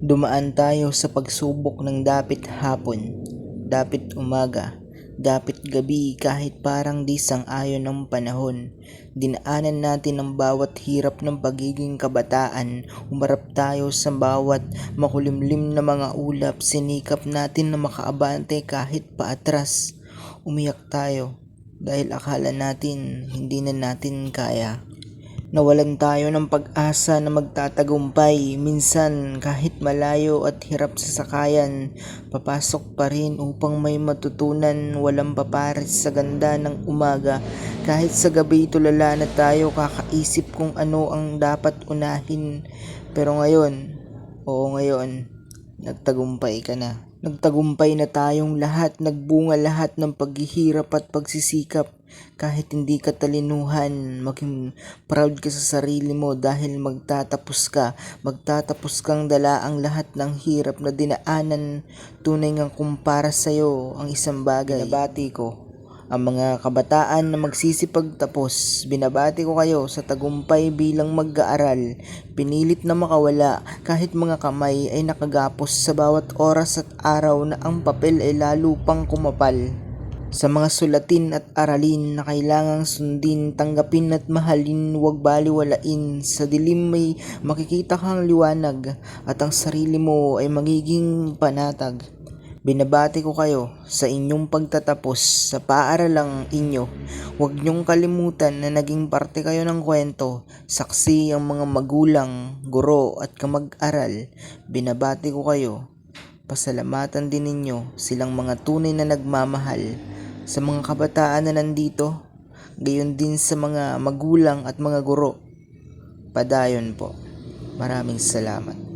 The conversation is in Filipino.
Dumaan tayo sa pagsubok ng dapit hapon, dapit umaga, dapit gabi kahit parang di sang-ayon ang panahon. Dinaanan natin ang bawat hirap ng pagiging kabataan, umarap tayo sa bawat makulimlim na mga ulap, sinikap natin na makaabante kahit paatras. Umiyak tayo dahil akala natin hindi na natin kaya. Nawalan tayo ng pag-asa na magtatagumpay. Minsan kahit malayo at hirap sa sakayan, papasok pa rin upang may matutunan. Walang papares sa ganda ng umaga. Kahit sa gabi tulala na tayo, kakaisip kung ano ang dapat unahin. Pero ngayon, ngayon, nagtagumpay ka na. Nagtagumpay na tayong lahat, nagbunga lahat ng paghihirap at pagsisikap. Kahit hindi ka talinuhan, maging proud ka sa sarili mo dahil magtatapos kang dala ang lahat ng hirap na dinaanan. Tunay ngang kumpara sa'yo ang isang bagay. Binabati ko ang mga kabataan na magsisipagtapos. Binabati ko kayo sa tagumpay bilang mag-aaral. Pinilit na makawala kahit mga kamay ay nakagapos sa bawat oras at araw na ang papel ay lalo pang kumapal. Sa mga sulatin at aralin na kailangang sundin, tanggapin at mahalin, huwag baliwalain. Sa dilim may makikita kang liwanag at ang sarili mo ay magiging panatag. Binabati ko kayo sa inyong pagtatapos sa paaralang inyo. Huwag niyong kalimutan na naging parte kayo ng kwento, saksi ang mga magulang, guro at kamag-aral. Binabati ko kayo. Pasalamatan din ninyo silang mga tunay na nagmamahal. Sa mga kabataan na nandito, gayon din sa mga magulang at mga guro. Padayon po. Maraming salamat.